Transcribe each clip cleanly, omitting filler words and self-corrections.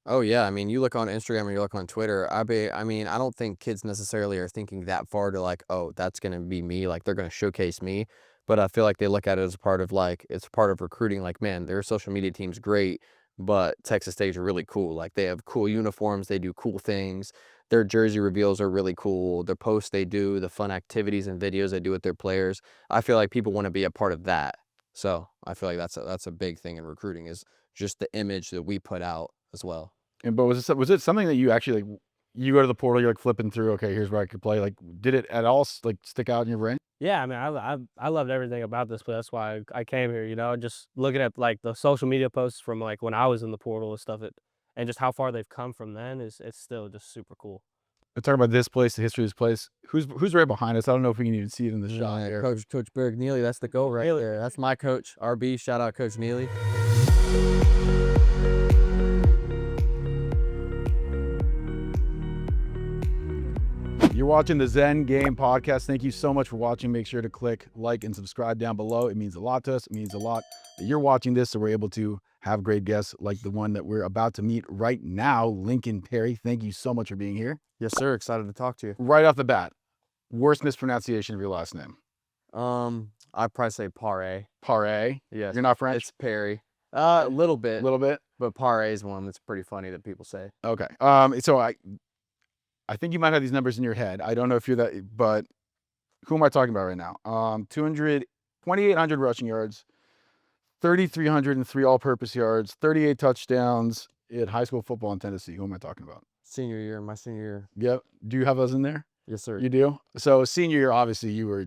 Oh yeah, I mean, you look on Instagram or you look on Twitter. I mean, I don't think kids necessarily are thinking that far to like, oh, that's gonna be me. Like they're gonna showcase me, but I feel like they look at it as a part of like it's part of recruiting. Like, man, their social media team's great, but Texas State's are really cool. Like they have cool uniforms, they do cool things. Their jersey reveals are really cool. The posts they do, the fun activities and videos they do with their players. I feel like people want to be a part of that. So I feel like that's a big thing in recruiting is just the image that we put out as well. And but was it something that you actually like? You go to the portal, you're like flipping through. Okay, here's where I could play. Like, did it at all like stick out in your brain? Yeah, I mean, I loved everything about this place. That's why I came here. Just looking at like the social media posts from like when I was in the portal and stuff, and just how far they've come from then is it's still just super cool. We're talking about this place, the history of this place. Who's right behind us? I don't know if we can even see it in the shot Yeah, here. Coach Berg Neely, that's the goal right there. That's my coach, RB. Shout out Coach Neely. You're watching the Zen Game Podcast. Thank you so much for watching. Make sure to click like and subscribe down below. It means a lot to us. It means a lot that you're watching this, so we're able to have great guests like the one that we're about to meet right now, Lincoln Pare. Thank you so much for being here. Yes, sir. Excited to talk to you. Right off the bat, worst mispronunciation of your last name. I'd probably say Pare. Pare. Yes. You're not French? It's Perry. A little A bit, little bit? but Pare is one that's pretty funny that people say. Okay. So I think you might have these numbers in your head. I don't know if you're that, but who am I talking about right now? 2,800 rushing yards, 3,303 all-purpose yards, 38 touchdowns in high school football in Tennessee. Who am I talking about? My senior year. Yep. Do you have those in there? Yes, sir. You do? So senior year, obviously you were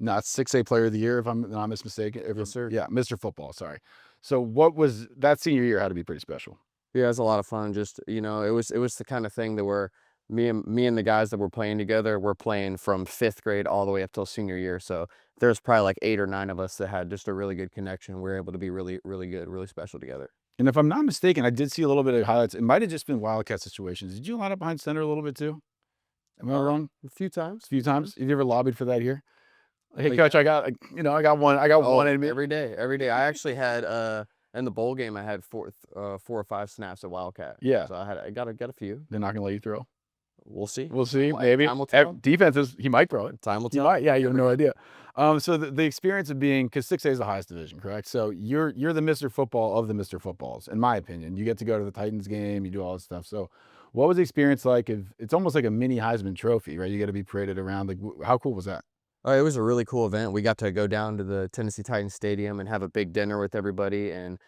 not 6A player of the year, if I'm not mistaken. Yes, sir. Yeah, Mr. Football, sorry. So what was that senior year had to be pretty special. Yeah, it was a lot of fun. Just, it was the kind of thing that where me and the guys that were playing together were playing from 5th grade all the way up till senior year. So there's probably like 8 or 9 of us that had just a really good connection. We were able to be really, really good, really special together. And if I'm not mistaken, I did see a little bit of highlights. It might have just been Wildcat situations. Did you line up behind center a little bit too? Am I wrong? A few times. A few times. Have you ever lobbied for that here? Hey, Like, coach, I got one in me. every day. I actually had in the bowl game I had 4 or 5 snaps at Wildcat. Yeah. So I got a few. They're not gonna let you throw. We'll see. We'll see. Maybe. Time will tell. Defenses, he might throw it. Time will He tell. might. Yeah, you have no idea. So the experience of being, because 6A is the highest division, correct? So you're the Mr. Football of the Mr. Footballs, in my opinion. You get to go to the Titans game, you do all this stuff. So what was the experience like? It's almost like a mini Heisman Trophy, right? You got to be paraded around. Like, how cool was that? It was a really cool event. We got to go down to the Tennessee Titans Stadium and have a big dinner with everybody. And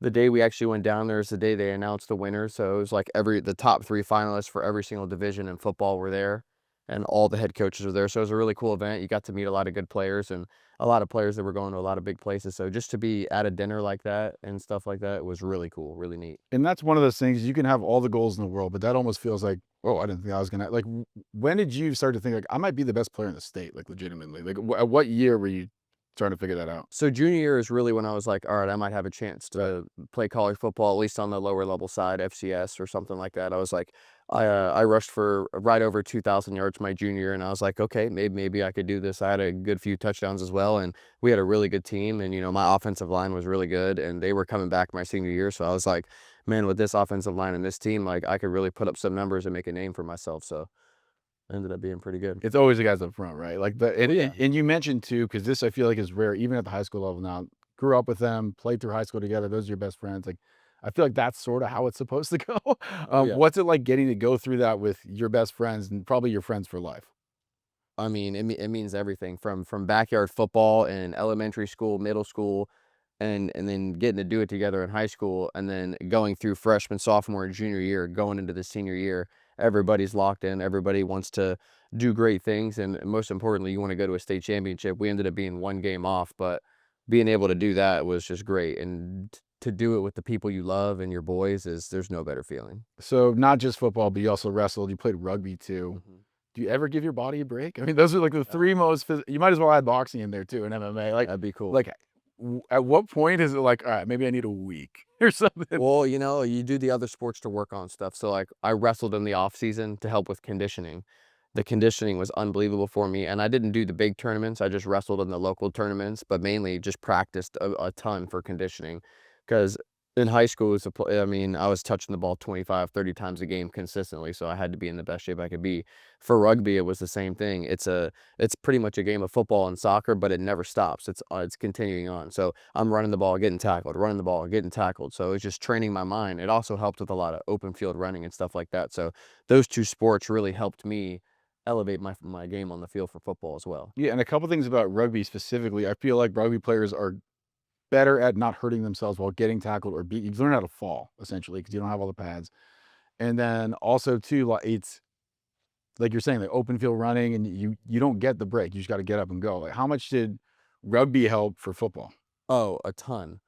the day we actually went down there is the day they announced the winner. So it was like the top 3 finalists for every single division in football were there, and all the head coaches were there. So it was a really cool event. You got to meet a lot of good players and a lot of players that were going to a lot of big places. So just to be at a dinner like that and stuff like that was really cool, really neat. And that's one of those things, you can have all the goals in the world, but that almost feels like, oh, I didn't think I was gonna, like, when did you start to think like I might be the best player in the state, like legitimately? Like at what year were you trying to figure that out? So junior year is really when I was like, all right, I might have a chance to play college football, at least on the lower level side, FCS or something like that. I was like, I rushed for right over 2,000 yards my junior year, and I was like, okay, maybe I could do this. I had a good few touchdowns as well, and we had a really good team, and my offensive line was really good, and they were coming back my senior year. So I was like, man, with this offensive line and this team, like I could really put up some numbers and make a name for myself. So ended up being pretty good. It's always the guys up front, right? Like yeah. and you mentioned too, because this I feel like is rare, even at the high school level now. Grew up with them, played through high school together. Those are your best friends. Like, I feel like that's sort of how it's supposed to go. Yeah. What's it like getting to go through that with your best friends and probably your friends for life? I mean, it means everything from backyard football in elementary school, middle school, and then getting to do it together in high school, and then going through freshman, sophomore, and junior year, going into the senior year. Everybody's locked in. Everybody wants to do great things, and most importantly, you want to go to a state championship. We ended up being 1 game off, but being able to do that was just great. And to do it with the people you love and your boys there's no better feeling. So not just football, but you also wrestled. You played rugby too. Mm-hmm. Do you ever give your body a break? I mean, those are like the 3 most. You might as well add boxing in there too, and MMA. Like, That'd be cool. Like, at what point is it like, all right, maybe I need a week or something? Well, you do the other sports to work on stuff. So like I wrestled in the off season to help with conditioning. The conditioning was unbelievable for me, and I didn't do the big tournaments. I just wrestled in the local tournaments, but mainly just practiced a ton for conditioning, because In high school, I mean, I was touching the ball 25, 30 times a game consistently, so I had to be in the best shape I could be. For rugby, it was the same thing. It's pretty much a game of football and soccer, but it never stops. It's continuing on. So I'm running the ball, getting tackled, running the ball, getting tackled. So it's just training my mind. It also helped with a lot of open field running and stuff like that. So those two sports really helped me elevate my game on the field for football as well. Yeah, and a couple things about rugby specifically. I feel like rugby players are better at not hurting themselves while getting tackled or beat. You learn how to fall essentially because you don't have all the pads. And then also too, like it's like you're saying, the open field running, and you don't get the break. You just got to get up and go. Like, how much did rugby help for football? Oh, a ton.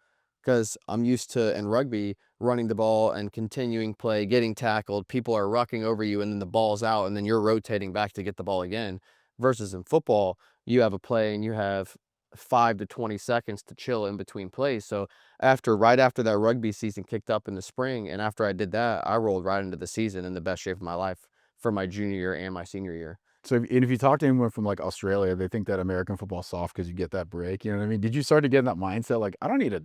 Because I'm used to, in rugby, running the ball and continuing play, getting tackled. People are rucking over you, and then the ball's out, and then you're rotating back to get the ball again. Versus in football, you have a play and you have 5 to 20 seconds to chill in between plays. So right after that rugby season kicked up in the spring, and after I did that, I rolled right into the season in the best shape of my life for my junior year and my senior year. So, if you talk to anyone from like Australia, they think that American football's soft because you get that break. You know what I mean? Did you start to get in that mindset? Like, I don't need to.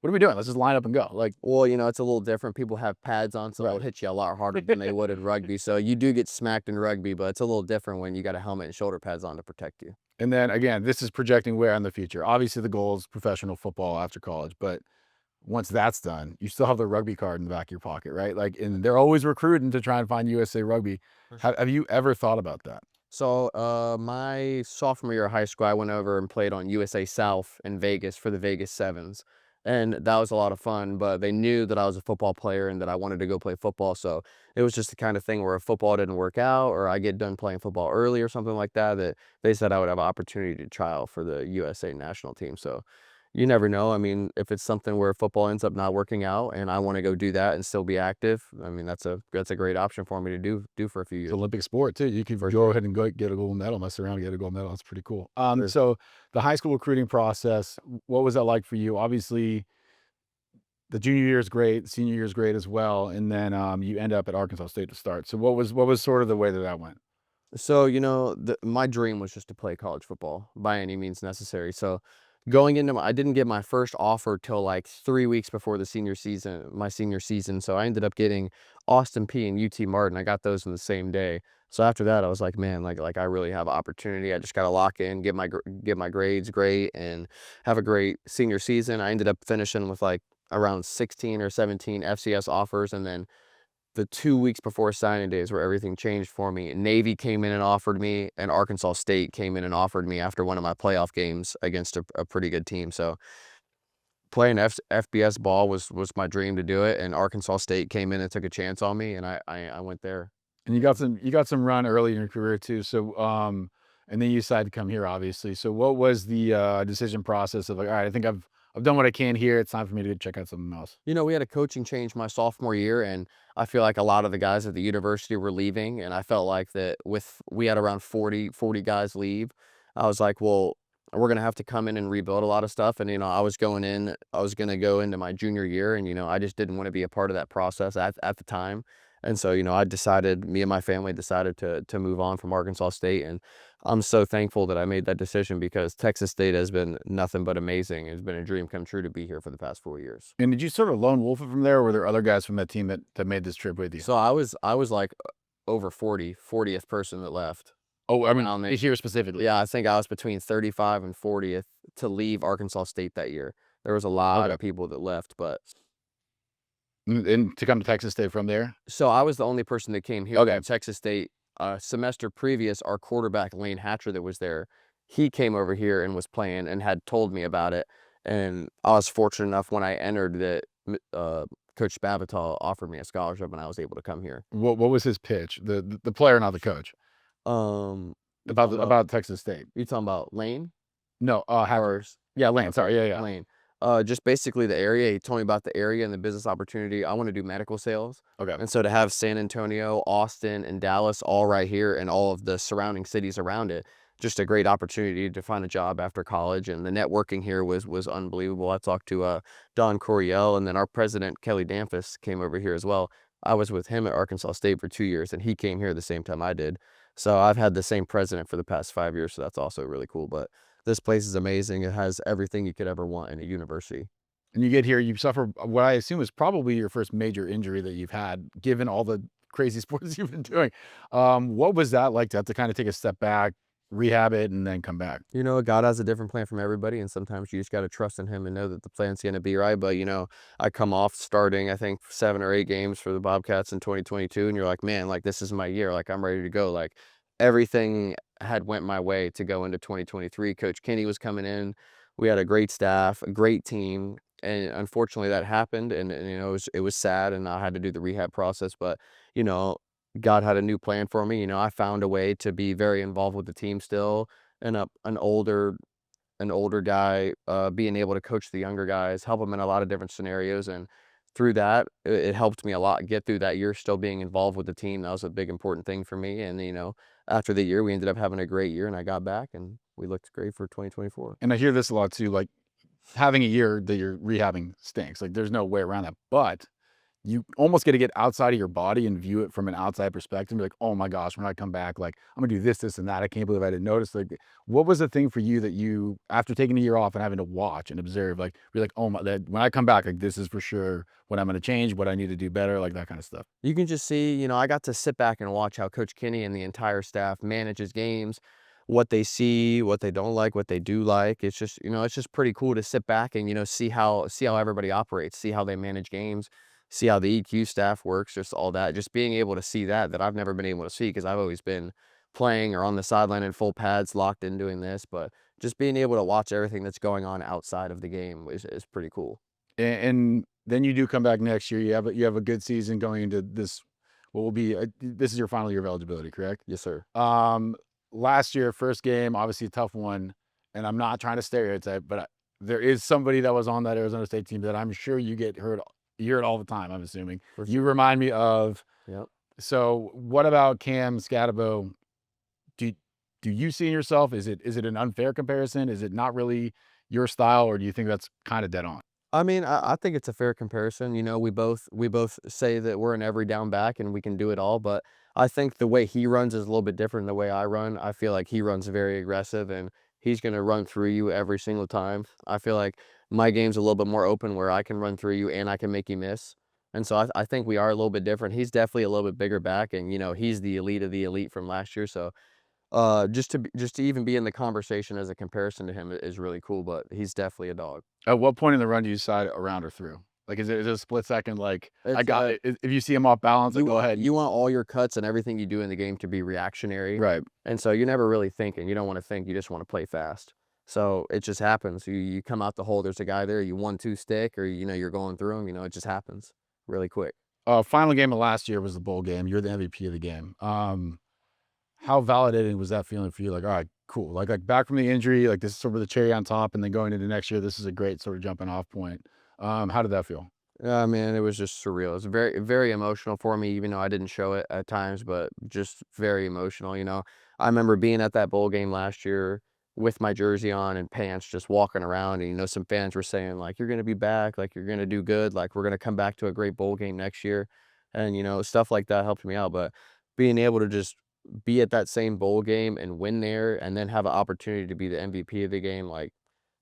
What are we doing? Let's just line up and go. Like, Well, it's a little different. People have pads on, so they'll right. hit you a lot harder than they would in rugby. So you do get smacked in rugby, but it's a little different when you got a helmet and shoulder pads on to protect you. And then again, this is projecting where in the future. Obviously, the goal is professional football after college, but once that's done, you still have the rugby card in the back of your pocket, right? Like, and they're always recruiting to try and find USA Rugby. For sure. Have you ever thought about that? So, my sophomore year of high school, I went over and played on USA South in Vegas for the Vegas Sevens. And that was a lot of fun, but they knew that I was a football player and that I wanted to go play football. So it was just the kind of thing where if football didn't work out or I get done playing football early or something like that, that they said I would have an opportunity to try out for the USA national team. So you never know. I mean, if it's something where football ends up not working out and I want to go do that and still be active, I mean, that's a great option for me to do for a few It's years. Olympic sport too. You could For go sure. ahead and go get a gold medal, mess around and get a gold medal. That's pretty cool. Sure. So the high school recruiting process, what was that like for you? Obviously, the junior year is great, the senior year is great as well, and then you end up at Arkansas State to start. So what was sort of the way that that went? So, my dream was just to play college football by any means necessary. So, going into I didn't get my first offer till like 3 weeks before my senior season. So, I ended up getting Austin P and UT Martin. I got those in the same day. So after that, I was like, man, like I really have an opportunity. I just got to lock in, get my grades great, and have a great senior season. I ended up finishing with like around 16 or 17 FCS offers, and then the 2 weeks before signing day is where everything changed for me. Navy came in and offered me, and Arkansas State came in and offered me after one of my playoff games against a pretty good team. So playing FBS ball was my dream to do it, and Arkansas State came in and took a chance on me, and I went there. And you got some run early in your career too. So and then you decided to come here, obviously. So what was the decision process of like, all right, I think I've done what I can here. It's time for me to check out something else. We had a coaching change my sophomore year, and I feel like a lot of the guys at the university were leaving, and I felt like that we had around 40 guys leave. I was like, well, we're gonna have to come in and rebuild a lot of stuff. And I was gonna go into my junior year, and I just didn't want to be a part of that process at the time. And so, me and my family decided to move on from Arkansas State, and I'm so thankful that I made that decision because Texas State has been nothing but amazing. It's been a dream come true to be here for the past 4 years. And did you sort of lone wolf it from there, or were there other guys from that team that made this trip with you? So I was like over 40th person that left. Oh, I mean, Around there. this year specifically. Yeah, I think I was between 35 and 40th to leave Arkansas State that year. There was a lot Okay. of people that left, but And to come to Texas State from there. so I was the only person that came here Okay. from Texas State. Semester previous, our quarterback Lane Hatcher that was there, he came over here and was playing and had told me about it. And I was fortunate enough when I entered that Coach Babital offered me a scholarship and I was able to come here. What was his pitch? The player, not the coach, You talking about Texas State. you talking about Lane No, Hacker. or Yeah, Lane. Sorry. Yeah. Lane? Just basically the area. He told me about the area and the business opportunity. I want to do medical sales. Okay. And so to have San Antonio, Austin, and Dallas all right here and all of the surrounding cities around it, just a great opportunity to find a job after college. And the networking here was unbelievable. I talked to Don Coryell, and then our president, Kelly Danfus, came over here as well. I was with him at Arkansas State for 2 years, and he came here the same time I did. So I've had the same president for the past 5 years, so that's also really cool. But this place is amazing. It has everything you could ever want in a university. And you get here, you suffer what I assume is probably your first major injury that you've had, given all the crazy sports you've been doing. What was that like to have to kind of take a step back, rehab it, and then come back? You know, God has a different plan from everybody, and sometimes you just gotta trust in him and know that the plan's gonna be right, but, you know, I come off starting, I think, 7 or 8 games for the Bobcats in 2022, and you're like, "Man, like, this is my year, like, I'm ready to go," like, everything had went my way to go into 2023. Coach Kenny was coming in, we had a great staff, a great team, and unfortunately, that happened, and, you know, it was sad, and I had to do the rehab process, but, you know, God had a new plan for me. You know, I found a way to be very involved with the team still, and an older guy, being able to coach the younger guys, help them in a lot of different scenarios, and through that, it helped me a lot get through that year still being involved with the team. That was a big important thing for me, and, you know, after the year, we ended up having a great year, and I got back, and we looked great for 2024. And I hear this a lot too, like having a year that you're rehabbing stinks. Like there's no way around that. But you almost get to get outside of your body and view it from an outside perspective and be like, oh my gosh, when I come back, like I'm gonna do this, this, and that. I can't believe I didn't notice. Like, what was the thing for you that you, after taking a year off and having to watch and observe, like you're like, oh my, that when I come back, like this is for sure what I'm gonna change, what I need to do better, like that kind of stuff. You can just see, you know, I got to sit back and watch how Coach Kenny and the entire staff manages games, what they see, what they don't like, what they do like. It's just, you know, it's just pretty cool to sit back and, you know, see how everybody operates, see how they manage games, see how the EQ staff works, just all that. Just being able to see that I've never been able to see because I've always been playing or on the sideline in full pads, locked in doing this. But just being able to watch everything that's going on outside of the game is pretty cool. And then you do come back next year. You have a good season going into this. What will be this is your final year of eligibility, correct? Yes, sir. Um, Last year, first game, obviously a tough one, and I'm not trying to stereotype, but there is somebody that was on that Arizona State team that I'm sure you hear it all the time. I'm assuming For you sure. remind me of. Yep. So, what about Cam Scatabo? Do do you see in yourself? Is it an unfair comparison? Is it not really your style, or do you think that's kind of dead on? I mean, I think it's a fair comparison. You know, we both say that we're an every down back and we can do it all, but I think the way he runs is a little bit different than the way I run. I feel like he runs very aggressive and he's gonna run through you every single time. I feel like my game's a little bit more open where I can run through you and I can make you miss. And so I think we are a little bit different. He's definitely a little bit bigger back, and you know, he's the elite of the elite from last year. So just to even be in the conversation as a comparison to him is really cool, but he's definitely a dog. At what point in the run do you decide around or through? Like, is it a split second? Like, I It's got it. If you see him off balance, like, go ahead. you want all your cuts and everything you do in the game to be reactionary, Right. and so you're never really thinking. You don't wanna think, you just wanna play fast. So it just happens. You come out the hole, there's a guy there, you 1-2 stick or, you know, you're going through him, you know, it just happens really quick. Final game of last year was the bowl game. You're the MVP of the game. How validating was that feeling for you? Like, all right, cool. Like back from the injury, like this is sort of the cherry on top, and then going into next year, this is a great sort of jumping off point. How did that feel? Man, it was just surreal. It was very, very emotional for me, even though I didn't show it at times, but just very emotional. You know, I remember being at that bowl game last year with my jersey on and pants, just walking around. And, you know, some fans were saying, like, you're going to be back, like, you're going to do good, like, we're going to come back to a great bowl game next year. And, you know, stuff like that helped me out. But being able to just be at that same bowl game and win there and then have an opportunity to be the MVP of the game, like,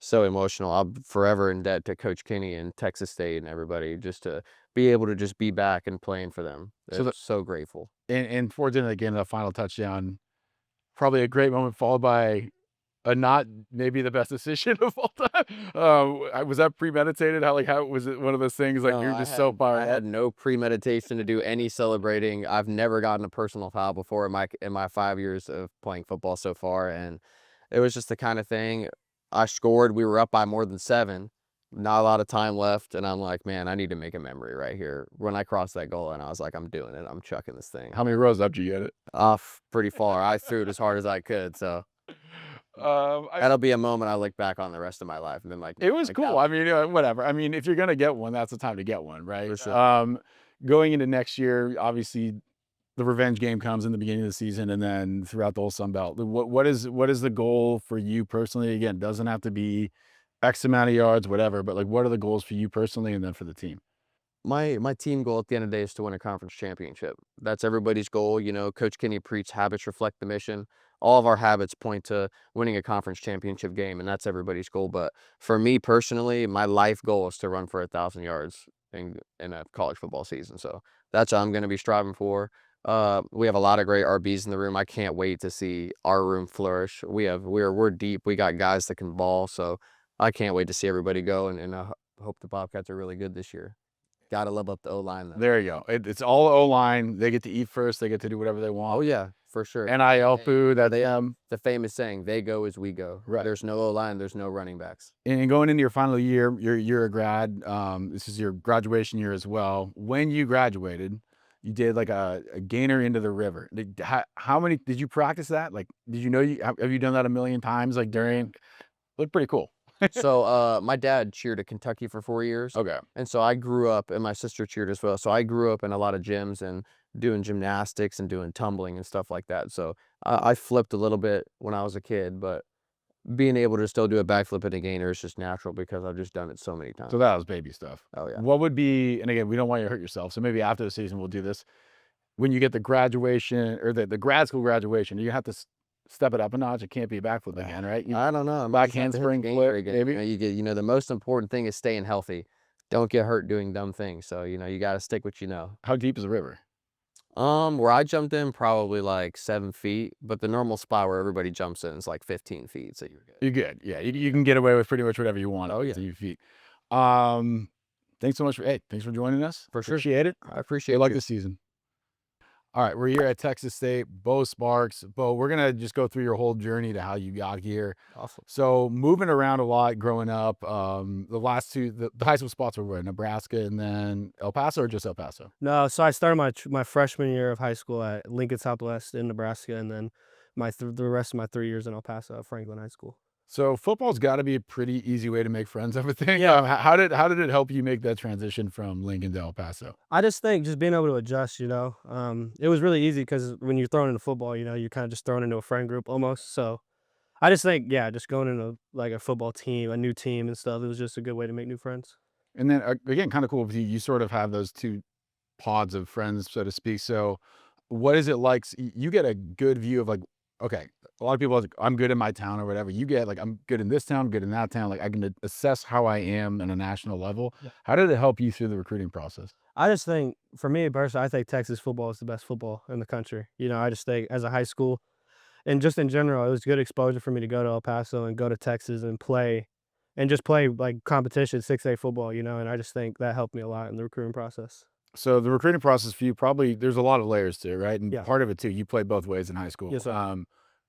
so emotional. I'm forever in debt to Coach Kenny and Texas State and everybody just to be able to just be back and playing for them. So They're so grateful. and towards the end of the game, that final touchdown, probably a great moment, followed by a not maybe the best decision of all time. Was that premeditated? How was it one of those things like No, you're just so fired I up? had no premeditation to do any celebrating. I've never gotten a personal foul before in my 5 years of playing football so far, and it was just the kind of thing. I scored. We were up by more than 7. Not a lot of time left, and I'm like, man, I need to make a memory right here. When I crossed that goal, and I was like, I'm doing it. I'm chucking this thing How many rows up do you get it? off pretty far. I threw it as hard as I could, so I that'll be a moment I look back on the rest of my life and been It was like that cool. I mean, whatever. I mean, if you're gonna get one, that's the time to get one, right? for sure. Going into next year, obviously, the revenge game comes in the beginning of the season, and then throughout the whole Sun Belt. What is the goal for you personally? Again, doesn't have to be X amount of yards, whatever. But like, what are the goals for you personally, and then for the team? my team goal at the end of the day is to win a conference championship. That's everybody's goal. You know, Coach Kenny preached habits reflect the mission. All of our habits point to winning a conference championship game, and that's everybody's goal. But for me personally, my life goal is to run for 1,000 yards in a college football season. So that's what I'm going to be striving for. We have a lot of great RBs in the room. I can't wait to see our room flourish. We're deep. We got guys that can ball. So I can't wait to see everybody go, and I hope the Bobcats are really good this year. Gotta love up the O-line, though. There you go. It's all O-line. They get to eat first. They get to do whatever they want. Oh, yeah, for sure. NIL food. That's the famous saying, they go as we go. Right. There's no O-line, there's no running backs. And going into your final year, you're a grad. This is your graduation year as well. When you graduated, you did like a gainer into the river. How many did you practice that? Like, did you know have you done that a million times? Like looked pretty cool. So my dad cheered at Kentucky for 4 years. Okay. And so I grew up, and my sister cheered as well. So I grew up in a lot of gyms and doing gymnastics and doing tumbling and stuff like that. So I flipped a little bit when I was a kid, but being able to still do a backflip and a gainer is just natural because I've just done it so many times. So that was baby stuff. Oh, yeah. What would be, and again, we don't want you to hurt yourself. So maybe after the season, we'll do this. When you get the graduation or the grad school graduation, you have to step it up a notch. It can't be a backflip again, right? I don't know. Back handspring flip, maybe. The most important thing is staying healthy. Don't get hurt doing dumb things. So, you got to stick what you know. How deep is the river? Where I jumped in, probably like 7 feet, but the normal spot where everybody jumps in is like 15 feet. So you're good. You're good. Yeah, you can get away with pretty much whatever you want. Oh, yeah. 15 feet. Thanks so much thanks for joining us. For sure. Appreciate it. I appreciate Good luck you. this season. All right, we're here at Texas State. Beau Sparks. Beau, we're gonna just go through your whole journey to how you got here. Awesome. So moving around a lot growing up. The last two, the high school spots were where? Nebraska and then El Paso, or just El Paso? No, so I started my freshman year of high school at Lincoln Southwest in Nebraska, and then the rest of my 3 years in El Paso at Franklin High School. So football's got to be a pretty easy way to make friends, I would think. Yeah. How did it help you make that transition from Lincoln to El Paso? I just think just being able to adjust, it was really easy because when you're thrown into football, you're kind of just thrown into a friend group almost. So I just think, yeah, just going into like a football team, a new team and stuff, it was just a good way to make new friends. And then again, kind of cool with you. You sort of have those two pods of friends, so to speak. So what is it like? You get a good view of like, okay, a lot of people are like, I'm good in my town or whatever. You get like, I'm good in this town, good in that town. Like I can assess how I am on a national level. Yeah. How did it help you through the recruiting process? I just think, for me personally, I think Texas football is the best football in the country. I just think as a high school and just in general, it was good exposure for me to go to El Paso and go to Texas and just play like competition, 6A football, and I just think that helped me a lot in the recruiting process. So the recruiting process for you, probably there's a lot of layers to it, right? And Yeah. part of it too, you played both ways in high school. Yes, sir.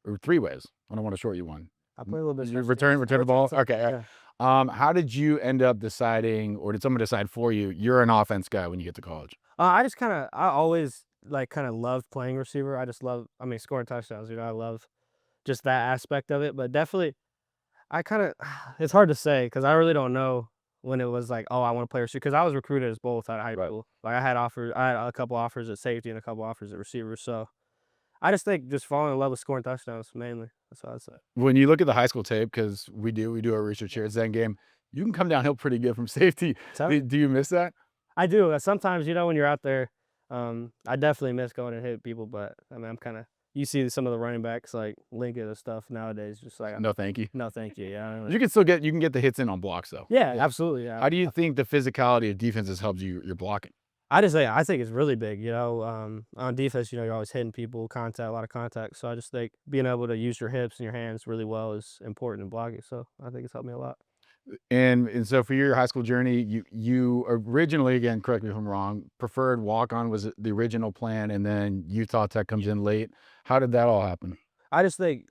Or 3 ways. I don't want to short you one. I play a little bit. You return the ball. Okay. Yeah. How did you end up deciding, or did someone decide for you? You're an offense guy when you get to college. I always kind of loved playing receiver. I just love, scoring touchdowns. I love just that aspect of it. But definitely, it's hard to say because I really don't know when it was like, oh, I want to play receiver. Because I was recruited as both at high school. Like I had a couple offers at safety and a couple offers at receiver. So I just think just falling in love with scoring touchdowns mainly. That's what I'd say. When you look at the high school tape, because we do our research here at Zen Game, you can come downhill pretty good from safety. Do you miss that? I do. Sometimes, when you're out there, I definitely miss going and hit people. But I'm kind of, you see some of the running backs like Lincoln and stuff nowadays, just like No, thank you. no, thank you. Yeah, You can still get the hits in on blocks though. yeah, absolutely. Yeah. How do you think the physicality of defense has helped your blocking? I think it's really big. On defense, you're always hitting people, a lot of contact. So I just think being able to use your hips and your hands really well is important in blocking. So I think it's helped me a lot. And so for your high school journey, you originally, again, correct me if I'm wrong, preferred walk-on was the original plan, and then Utah Tech comes in late. How did that all happen? I just think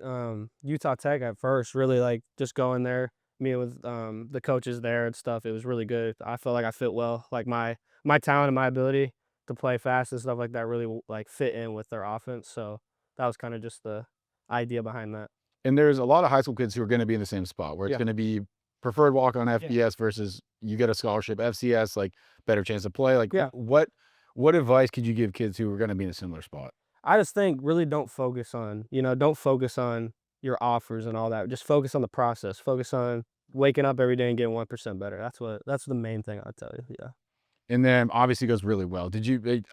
Utah Tech at first, really like just going there, meeting with the coaches there and stuff. It was really good. I felt like I fit well. Like my talent and my ability to play fast and stuff like that really like fit in with their offense. So that was kind of just the idea behind that. And there's a lot of high school kids who are going to be in the same spot where it's Yeah. going to be preferred walk-on FBS versus you get a scholarship FCS, like better chance to play. Like Yeah. what advice could you give kids who are going to be in a similar spot? I just think really don't focus on your offers and all that. Just focus on the process. Focus on waking up every day and getting 1% better. That's the main thing I'll tell you. Yeah. And then obviously goes really well. Did you?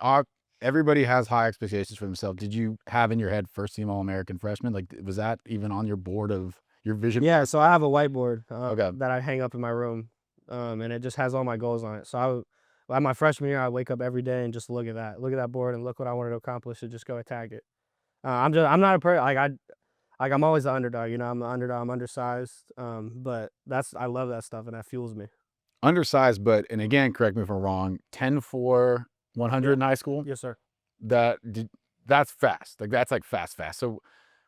Everybody has high expectations for themselves. Did you have in your head first team All-American freshman? Like, was that even on your board of your vision? Yeah, so I have a whiteboard Okay. that I hang up in my room, and it just has all my goals on it. So at my freshman year, I wake up every day and just look at that board, and look what I wanted to accomplish, and just go attack it. I'm not a person like I'm always the underdog. You know, I'm the underdog. I'm undersized, but I love that stuff, and that fuels me. Undersized, but and again, correct me if I'm wrong. 10-4, 100 Yeah. in high school. Yes, sir. That's fast. Like that's like fast. So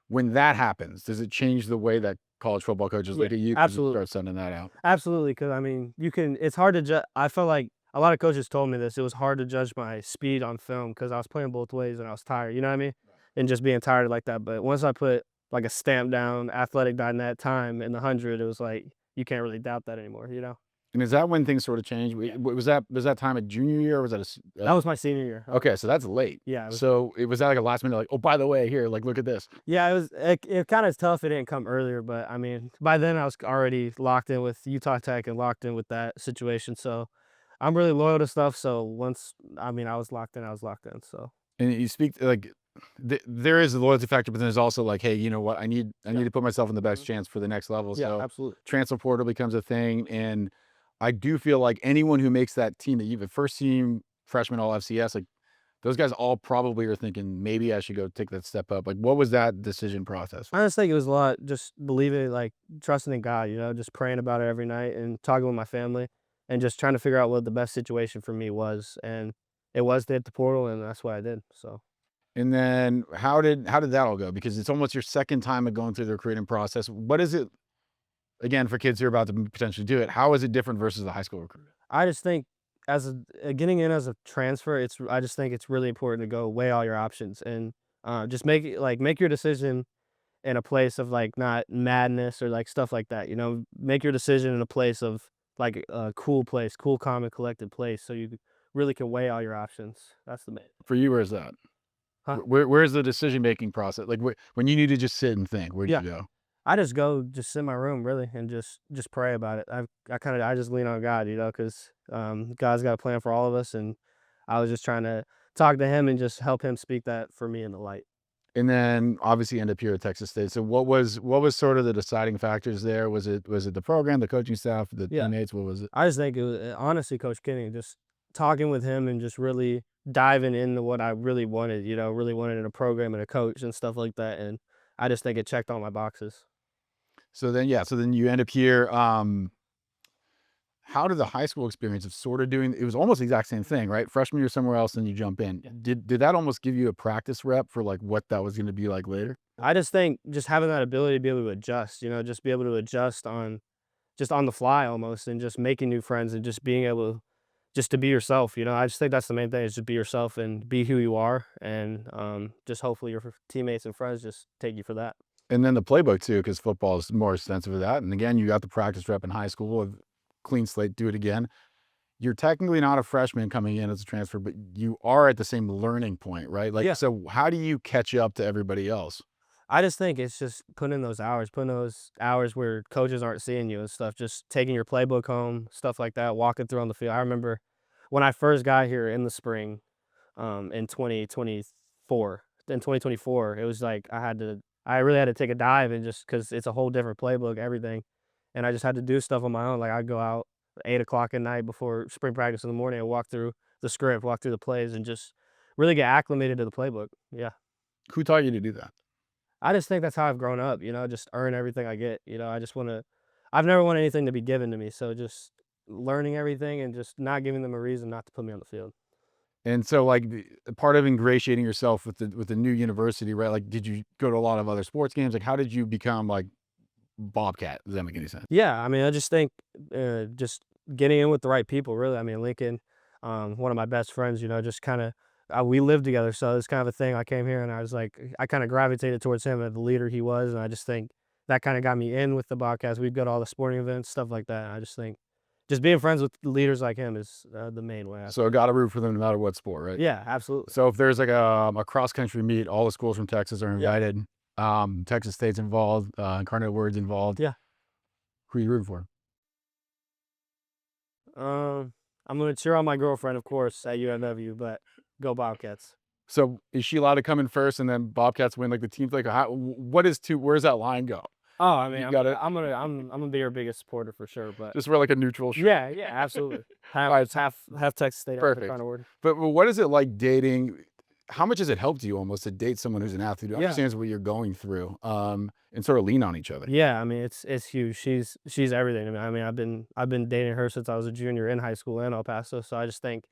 when that happens, does it change the way that college football coaches Yeah, look at you? 'Cause you absolutely. start sending that out. Absolutely, because I mean, it's hard to judge. I felt like a lot of coaches told me this. It was hard to judge my speed on film because I was playing both ways and I was tired. You know what I mean? And just being tired like that. But once I put like a stamp down athletic.net time in the 100, it was like you can't really doubt that anymore. You know? And is that when things sort of changed? Yeah. Was that time at junior year or was that That was my senior year. okay? So that's late. Yeah. So it was that like a last minute like, oh, by the way, here, like look at this. Yeah, it kind of tough. It didn't come earlier, but I mean, by then I was already locked in with Utah Tech and locked in with that situation. So I'm really loyal to stuff. So once I mean I was locked in, I was locked in. So And you speak like there is the loyalty factor, but then there's also like, hey, you know what? I need to put myself in the best chance for the next level. yeah, So absolutely. transfer portal becomes a thing, and I do feel like anyone who makes that team, that even first team freshman all FCS, like those guys all probably are thinking maybe I should go take that step up. Like, what was that decision process? I just think it was a lot just believing, like trusting in God, you know, just praying about it every night and talking with my family and just trying to figure out what the best situation for me was. And it was to hit the portal, and that's what I did. So And then how did that all go? Because it's almost your second time of going through the recruiting process. What is it again for kids who are about to potentially do it? How is it different versus the high school recruit? I just think as getting in as a transfer, I just think it's really important to go weigh all your options and just make your decision in a place of like not madness or like stuff like that. You know, make your decision in a place of like a cool place, cool, calm, and collected place, so you really can weigh all your options. That's the main. For you, where's that? Huh? Where's the decision making process? Like when you need to just sit and think, where do Yeah, you go? I just sit in my room really and just pray about it. I just lean on God, you know, because God's got a plan for all of us, and I was just trying to talk to Him and just help Him speak that for me in the light. And then obviously end up here at Texas State. So what was sort of the deciding factors there? Was it the program, the coaching staff, the Yeah. teammates? What was it? I just think it was honestly Coach Kenny, just talking with him and just really diving into what I really wanted, you know, really wanted in a program and a coach and stuff like that. And I just think it checked all my boxes. So then yeah, so then you end up here. How did the high school experience of sort of doing it was almost the exact same thing, right? Freshman year somewhere else, then you jump in. Yeah. Did that almost give you a practice rep for like what that was going to be like later? I just think just having that ability to be able to adjust, you know, just be able to adjust on the fly almost, and just making new friends and just being able just to be yourself, you know. I just think that's the main thing, is just be yourself and be who you are, and just hopefully your teammates and friends just take you for that. And then the playbook too, because football is more extensive of that. And again, you got the practice rep in high school of clean slate, do it again. You're technically not a freshman coming in as a transfer, but you are at the same learning point, right? Like, Yeah. so how do you catch up to everybody else? I just think it's just putting those hours where coaches aren't seeing you and stuff, just taking your playbook home, stuff like that, walking through on the field. I remember when I first got here in the spring, in 2024, in 2024, it was like I really had to take a dive and just because it's a whole different playbook, everything. And I just had to do stuff on my own. Like I'd go out 8 o'clock at night before spring practice in the morning and walk through the script, walk through the plays, and just really get acclimated to the playbook. Yeah. Who taught you to do that? I just think that's how I've grown up, you know, just earn everything I get. You know, I've never wanted anything to be given to me. So just learning everything and just not giving them a reason not to put me on the field. And so like part of ingratiating yourself with the new university, right? Like, did you go to a lot of other sports games? Like, how did you become like Bobcat? Does that make any sense? Yeah. I mean, I just think just getting in with the right people, really. I mean, Lincoln, one of my best friends, you know, just kind of, we lived together. So it's kind of a thing. I came here and I was like, I kind of gravitated towards him and the leader he was. And I just think that kind of got me in with the Bobcats. We'd go to all the sporting events, stuff like that. And I just think just being friends with leaders like him is the main way. So I got to root for them no matter what sport, right? Yeah, absolutely. So if there's like a cross country meet, all the schools from Texas are Yeah. invited. Texas State's involved, Incarnate Word's involved. Yeah. Who are you rooting for? Um, I'm gonna cheer on my girlfriend, of course, at UNW, but go Bobcats. So is she allowed to come in first and then Bobcats win like the team's like what is where's that line go? Oh, I mean, You got it. I'm gonna be her biggest supporter for sure, but Just wear like a neutral shirt. yeah, yeah, absolutely. All right, Half Texas State, half the perfect. kind of word. But what is it like dating? How much has it helped you almost to date someone who's an athlete who Yeah. understands what you're going through, and sort of lean on each other? Yeah, I mean, it's huge. She's everything to me. I mean, I've been dating her since I was a junior in high school in El Paso. So I just think,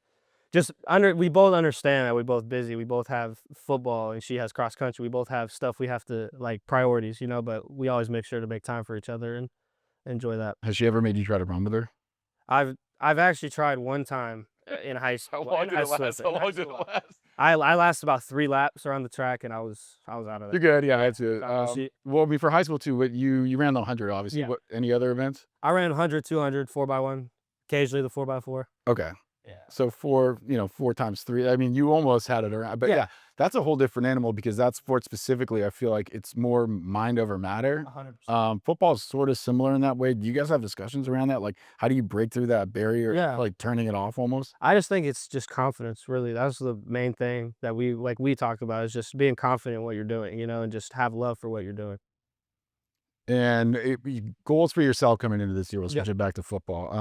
we both understand that we're both busy. We both have football, and she has cross country. We both have stuff we have to like priorities, you know. But we always make sure to make time for each other and enjoy that. Has she ever made you try to run with her? I've actually tried one time in high school. How long did it last? I lasted about 3 laps around the track, and I was out of You're there. good. Yeah, that's it. Well, I mean, for high school too, what you ran the 100, obviously. Yeah. What any other events? I ran 100, 200, 4x1, occasionally the 4x4. Okay. Yeah. So 4 times 3. I mean, you almost had it around. But yeah, that's a whole different animal because that sport specifically, I feel like it's more mind over matter. 100%. Football is sort of similar in that way. Do you guys have discussions around that? Like, how do you break through that barrier? Yeah. Like turning it off almost? I just think it's just confidence, really. That's the main thing that we talked about, is just being confident in what you're doing, you know, and just have love for what you're doing. And goals for yourself coming into this year. We'll switch Yeah. it back to football.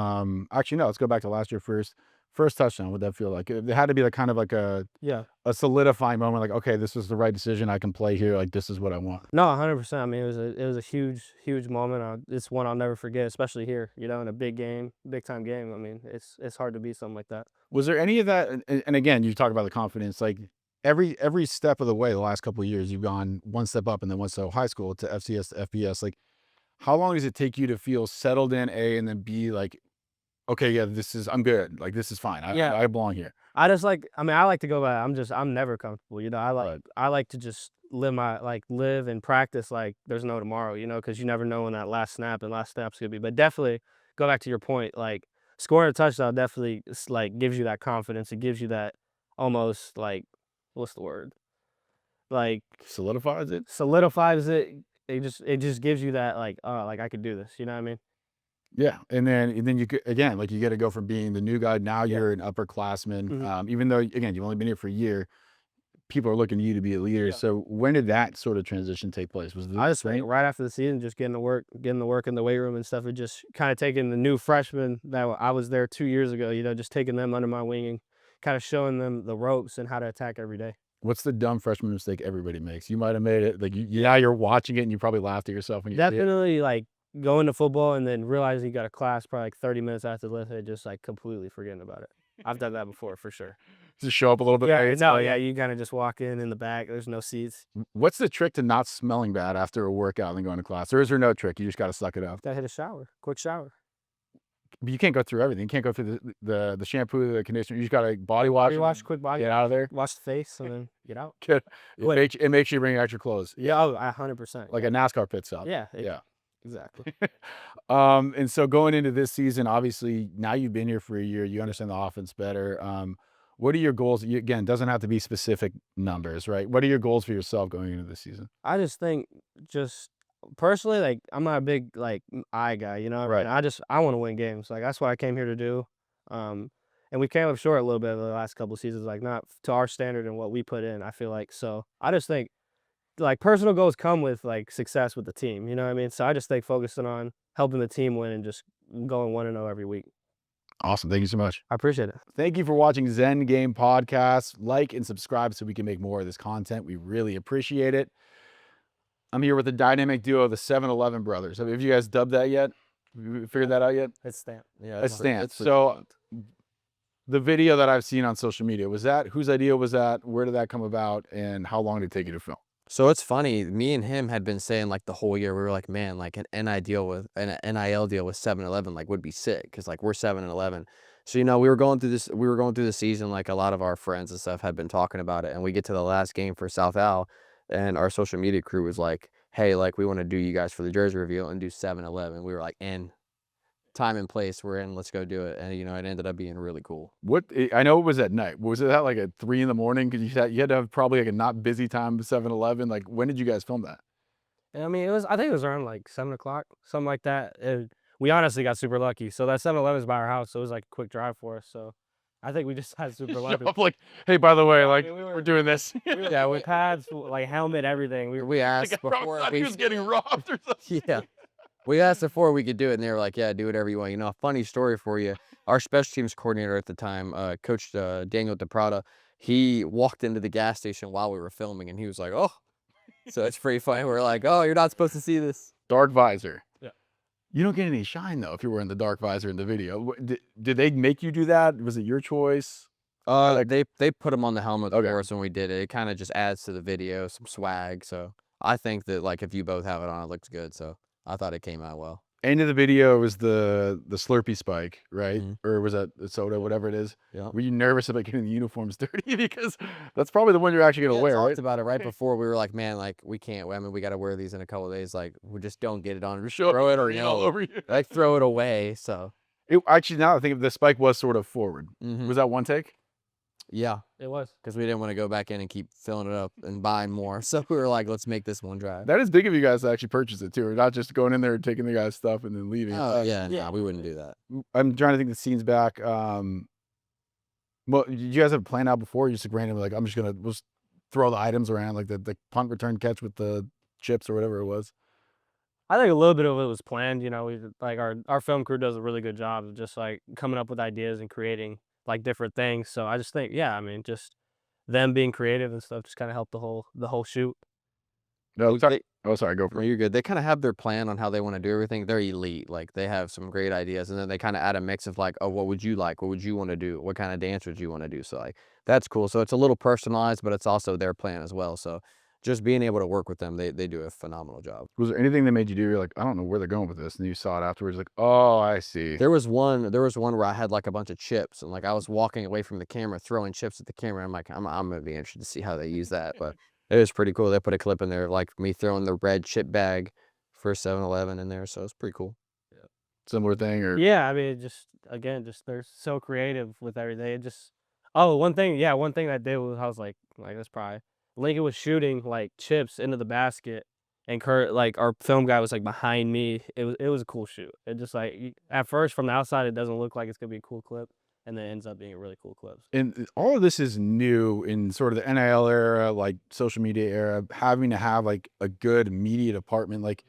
Actually, no, let's go back to last year first. First touchdown, what'd that feel like? It had to be like kind of like a Yeah. solidifying moment, like, okay, this is the right decision. I can play here. Like, this is what I want. No, 100%. I mean, it was a huge moment. It's one I'll never forget, especially here, you know, in a big time game. I mean, it's hard to beat something like that. Was there any of that? And again, you talk about the confidence, like every step of the way, the last couple of years, you've gone one step up and then once high school to FCS to FBS. Like, how long does it take you to feel settled in and then B, like, okay, yeah, I'm good. Like, this is fine. I belong here. I like to go by, I'm never comfortable, you know. I like to just live and practice like there's no tomorrow, you know, because you never know when that last snap's gonna be. But definitely go back to your point, like scoring a touchdown definitely like gives you that confidence. It gives you that almost like, what's the word? Like Solidifies it. solidifies it. It just gives you that like, oh, like I could do this, you know what I mean? Yeah, and then you could, again, like, you got to go from being the new guy, now you're an upperclassman. Mhm. Even though, again, you've only been here for a year, people are looking to you to be a leader. Yeah. So when did that sort of transition take place? Was I just think right after the season, just getting the work in the weight room and stuff, and just kind of taking the new freshmen that I was there 2 years ago, you know, just taking them under my wing and kind of showing them the ropes and how to attack every day. What's the dumb freshman mistake everybody makes? You might have made it. Like, now you're watching it and you probably laughed at yourself when you see it. Definitely like going to football and then realizing you got a class probably like 30 minutes after the lesson and just like completely forgetting about it. I've done that before for sure. Just show up a little bit Yeah, late. no, yeah, you kind of just walk in the back. There's no seats. What's the trick to not smelling bad after a workout and then going to class? Or is there no trick? You just got to suck it up. Gotta hit a shower, quick shower. But you can't go through everything. You can't go through the shampoo, the conditioner. You just got to body wash. Body wash, quick body. Get out of there. Wash the face and then get out. Good. Wait. It makes you bring extra clothes. Yeah, oh, 100%. Like a NASCAR pit stop. Yeah, Yeah. exactly. And so going into this season, obviously now you've been here for a year, you understand the offense better. What are your goals? Again, doesn't have to be specific numbers, right? What are your goals for yourself going into this season? I just think, just personally, like I'm not a big like eye guy, you know. Right. And I want to win games. Like that's what I came here to do. And we came up short a little bit of the last couple of seasons, like not to our standard and what we put in. I feel like so. I just think like personal goals come with like success with the team. You know what I mean? So I just think focusing on helping the team win and just going 1-0 every week. Awesome. Thank you so much. I appreciate it. Thank you for watching Zen Game Podcast. Like and subscribe so we can make more of this content. We really appreciate it. I'm here with the dynamic duo, the 7-Eleven brothers. Have you guys dubbed that yet? Have you figured that out yet? It's stamped. Yeah, It's stamped. So the video that I've seen on social media, whose idea was that? Where did that come about? And how long did it take you to film? So it's funny, me and him had been saying like the whole year, we were like, man, like an NIL deal with 7-Eleven like would be sick because like we're 7-Eleven. So, you know, we were going through the season, like a lot of our friends and stuff had been talking about it. And we get to the last game for South Al, and our social media crew was like, hey, like we want to do you guys for the jersey reveal and do 7-Eleven. We were like, in time and place, we're in, let's go do it. And, you know, it ended up being really cool. I know it was at night. Was it at like at 3 a.m? Because you had to have probably like a not busy time of 7-Eleven. Like, when did you guys film that? And I mean, I think it was around like 7 o'clock, something like that. we honestly got super lucky. So that 7-Eleven is by our house, so it was like a quick drive for us. So I think we just had super Show lucky. up like, hey, by the way, Yeah, I like mean, we're doing this. yeah, with pads, like helmet, everything. We Like, asked I probably before thought he we was getting robbed or something. yeah. We asked before we could do it, and they were like, "Yeah, do whatever you want." You know, a funny story for you. Our special teams coordinator at the time, Coach Daniel DePrada, he walked into the gas station while we were filming, and he was like, "Oh," so it's pretty funny. We're like, "Oh, you're not supposed to see this." Dark visor. Yeah. You don't get any shine though if you're wearing the dark visor in the video. Did they make you do that? Was it your choice? They put them on the helmet Okay. for us when we did it. It kind of just adds to the video, some swag. So I think that like if you both have it on, it looks good. So I thought it came out well. End of the video was the Slurpee spike, right? Mhm. Or was that the soda, whatever it is? Yeah. Were you nervous about getting the uniforms dirty? Because that's probably the one you're actually gonna wear, Talked right? about it right before. We were like, "Man, like we can't. I mean, we got to wear these in a couple of days. Like we just don't get it on. Just Show up throw it or green all no, over you. like throw it away." So Actually, now I think of the spike was sort of forward. mhm. Was that one take? Yeah, It was. because we didn't want to go back in and keep filling it up and buying more. So we were like, "Let's make this one drive." That is big of you guys to actually purchase it too, or not just going in there and taking the guy's stuff and then leaving. Oh yeah, yeah. nah, we wouldn't do that. I'm trying to think the scenes back. Well, did you guys have a plan out before? You just like randomly like, I'm just gonna we'll just throw the items around, like the punt return catch with the chips or whatever it was. I think a little bit of it was planned. You know, we like our film crew does a really good job of just like coming up with ideas and creating like different things. So I just think, yeah, I mean, just them being creative and stuff just kind of helped the whole shoot. No, They- oh, sorry, go for No, it. you're good. They kind of have their plan on how they want to do everything. They're elite. Like they have some great ideas, and then they kind of add a mix of like, oh, what would you like? What would you want to do? What kind of dance would you want to do? So like that's cool. So it's a little personalized, but it's also their plan as well. So just being able to work with them, they do a phenomenal job. Was there anything that made you do? You're like, I don't know where they're going with this, and you saw it afterwards, like, oh, I see. There was one where I had like a bunch of chips, and like I was walking away from the camera, throwing chips at the camera. I'm like, I'm gonna be interested to see how they use that, but it was pretty cool. They put a clip in there, like me throwing the red chip bag for 7-Eleven in there, so it's pretty cool. Similar thing, or Yeah, I mean, just again, just they're so creative with everything. It just one thing that I did was I was like that's probably Lincoln was shooting like chips into the basket, and Kurt like our film guy was like behind me. It was a cool shoot. It just like at first from the outside it doesn't look like it's gonna be a cool clip, and then it ends up being a really cool clip. and all of this is new in sort of the NIL era, like social media era, having to have like a good media department. Like,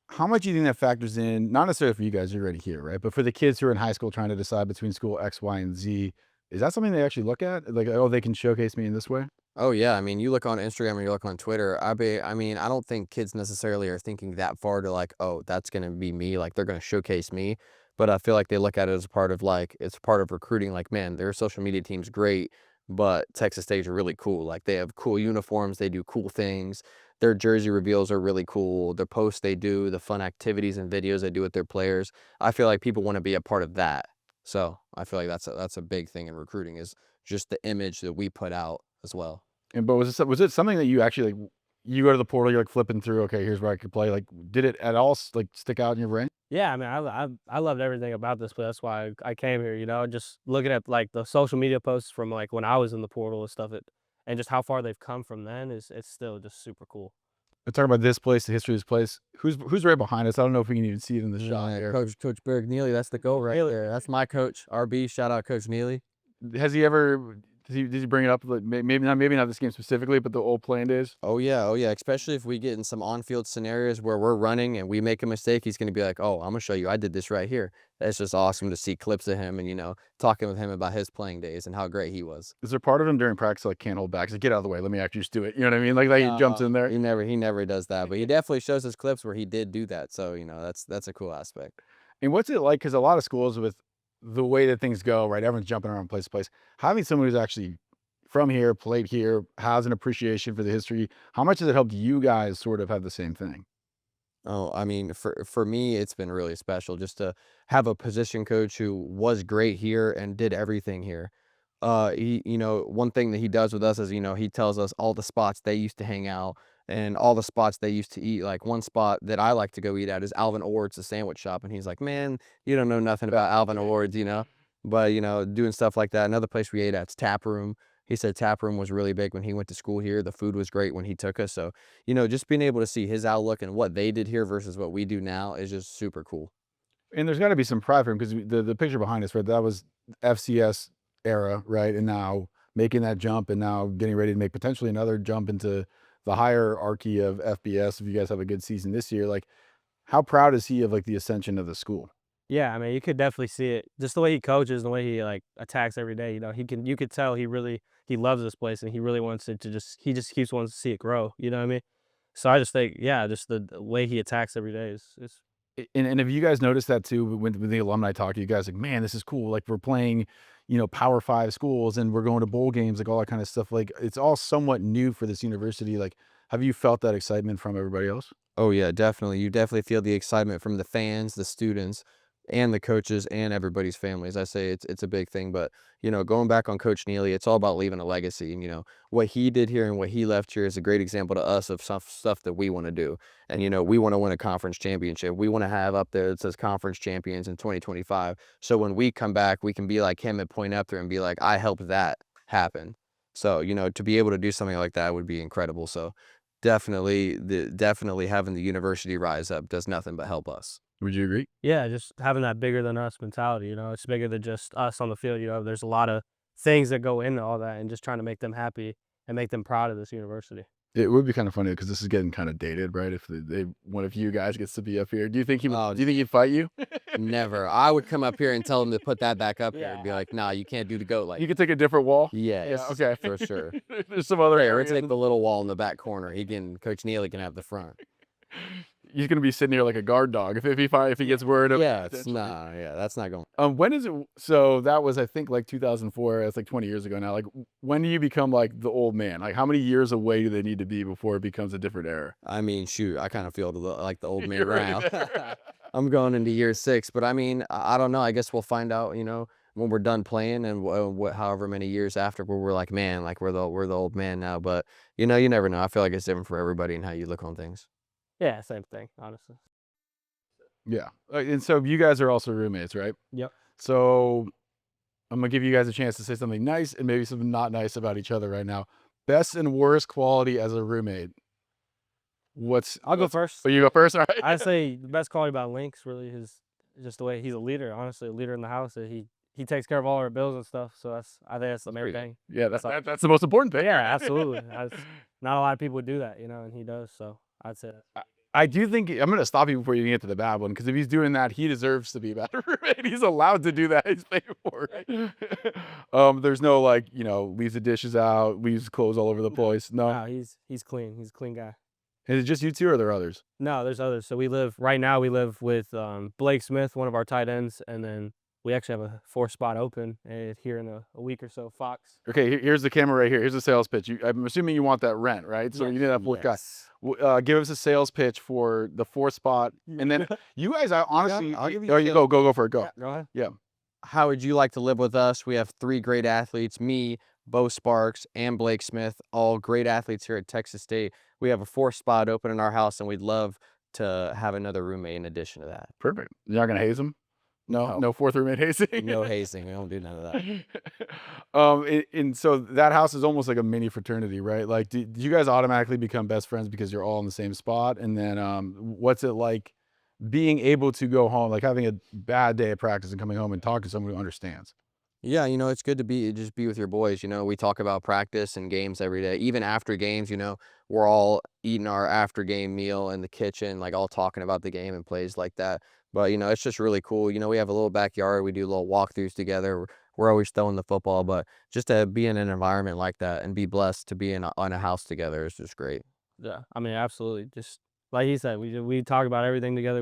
how much do you think that factors in? Not necessarily for you guys, you're already here, right? But for the kids who are in high school trying to decide between school X, Y, and Z, is that something they actually look at? Like, oh, they can showcase me in this way? Oh yeah, I mean, you look on Instagram or you look on Twitter. I mean, I don't think kids necessarily are thinking that far to like, oh, that's gonna be me. Like they're gonna showcase me. But I feel like they look at it as a part of like it's part of recruiting. Like, man, their social media team's great, but Texas State's are really cool. Like they have cool uniforms, they do cool things. Their jersey reveals are really cool. The posts they do, the fun activities and videos they do with their players. I feel like people want to be a part of that. So I feel like that's a big thing in recruiting is just the image that we put out as well. And but was it something that you actually like? You go to the portal, you're like flipping through. Okay, here's where I could play. Like, did it at all like stick out in your brain? Yeah, I mean, I loved everything about this place. That's why I came here. You know, just looking at like the social media posts from like when I was in the portal and stuff, and just how far they've come from then is it's still just super cool. We're talking about this place, the history of this place. Who's right behind us? I don't know if we can even see it in the shot Yeah, here. Coach Berg Neely, that's the goal right there. That's my coach, RB. Shout out Coach Neely. Has he ever? Did he bring it up? Like, maybe not this game specifically, but the old playing days. Oh yeah, especially if we get in some on-field scenarios where we're running and we make a mistake, he's gonna be like, "Oh, I'm gonna show you. I did this right here." That's just awesome to see clips of him and talking with him about his playing days and how great he was. Is there part of him during practice like can't hold back? He's like, get out of the way. Let me actually just do it. You know what I mean? Like he jumps in there. He never does that, but he definitely shows us clips where he did do that. So that's a cool aspect. And what's it like? Because a lot of schools with the way that things go, right? Everyone's jumping around place to place. Having someone who's actually from here, played here, has an appreciation for the history. How much has it helped you guys sort of have the same thing? Oh, I mean, for me, it's been really special just to have a position coach who was great here and did everything here. One thing that he does with us is, he tells us all the spots they used to hang out and all the spots they used to eat. Like one spot that I like to go eat at is Alvin Ord's, the sandwich shop. And he's like, man, you don't know nothing about Alvin Ord's. But, doing stuff like that. Another place we ate at's Tap Room. He said Tap Room was really big when he went to school here. The food was great when he took us. So, just being able to see his outlook and what they did here versus what we do now is just super cool. And there's got to be some pride for him because the picture behind us, right? That was FCS era, right? And now making that jump and now getting ready to make potentially another jump into the hierarchy of FBS. If you guys have a good season this year, like how proud is he of like the ascension of the school? Yeah, I mean, you could definitely see it. Just the way he coaches, the way he like attacks every day. You know, you could tell he loves this place and he really wants it to he just keeps wanting to see it grow. You know what I mean? So I just think, yeah, just the way he attacks every day is And have you guys noticed that too when the alumni talk to you guys like, man, this is cool. Like we're playing, Power 5 schools and we're going to bowl games, like all that kind of stuff. Like it's all somewhat new for this university. Like, have you felt that excitement from everybody else? Oh yeah, definitely. You definitely feel the excitement from the fans, the students, and the coaches and everybody's families. I say it's a big thing, but going back on Coach Neely, it's all about leaving a legacy. And what he did here and what he left here is a great example to us of some stuff that we want to do. And we want to win a conference championship. We want to have up there that says conference champions in 2025. So when we come back, we can be like him and point up there and be like, I helped that happen. So to be able to do something like that would be incredible. So definitely having the university rise up does nothing but help us. Would you agree? yeah, just having that bigger than us mentality. You know, it's bigger than just us on the field. You know, there's a lot of things that go into all that, and just trying to make them happy and make them proud of this university. It would be kind of funny because this is getting kind of dated, right? If one of you guys gets to be up here, do you think Oh, do you think he'd fight you? never. I would come up here and tell him to put that back up here and be like, nah, you can't do the goat like You could take a different wall. yes, Yeah, okay. for sure. There's some other Hey, or areas. take the little wall in the back corner. Coach Neely can have the front. He's gonna be sitting here like a guard dog if he gets word of. Yeah, that's not going. When is it? So that was I think like 2004. That's like 20 years ago now. Like when do you become like the old man? Like how many years away do they need to be before it becomes a different era? I mean, shoot, I kind of feel like the old man You're right right now. there. I'm going into year 6, but I mean, I don't know. I guess we'll find out, when we're done playing and however many years after where we're like, man, like we're the old man now. But you never know. I feel like it's different for everybody and how you look on things. Yeah, same thing, honestly. Yeah. And so you guys are also roommates, right? Yep. So I'm gonna give you guys a chance to say something nice and maybe something not nice about each other right now. Best and worst quality as a roommate. I'll go first. Oh, you go first, all right? I say the best quality about Link's really is just the way he's a leader. Honestly, a leader in the house. That he takes care of all our bills and stuff. So I think that's the main thing. Yeah, that's the most important thing. Yeah, absolutely. Not a lot of people would do that, and he does. So I'd say that. I do think I'm going to stop you before you get to the bad one because if he's doing that, he deserves to be a better roommate. He's allowed to do that. He's paying for it. There's no leaves the dishes out, leaves clothes all over the place. No, No, he's clean. He's a clean guy. is it just you two or are there others? No, there's others. So we live with Blake Smith, one of our tight ends, and then we actually have a 4th spot open here in a week or so. Fox. Okay, here's the camera right here. Here's the sales pitch. I'm assuming you want that rent, right? So you need that 4th guy. Give us a sales pitch for the 4th spot, and then you guys, I honestly, I'll give you oh, you go for it. Go. Yeah, go ahead. Yeah. How would you like to live with us? We have 3 great athletes, me, Beau Sparks, and Blake Smith, all great athletes here at Texas State. We have a 4th spot open in our house, and we'd love to have another roommate in addition to that. Perfect. You're not gonna haze him? No 4th roommate hazing. No hazing. We don't do none of that. And so that house is almost like a mini fraternity, right? Like, did you guys automatically become best friends because you're all in the same spot? And then, what's it like being able to go home, like having a bad day of practice and coming home and talking to someone who understands? Yeah, it's good to just be with your boys. We talk about practice and games every day. Even after games, we're all eating our after game meal in the kitchen, like all talking about the game and plays like that. But, it's just really cool. We have a little backyard. We do little walkthroughs together. We're always throwing the football, but just to be in an environment like that and be blessed to be on a house together is just great. Yeah, I mean, absolutely. Just like he said, we talk about everything together.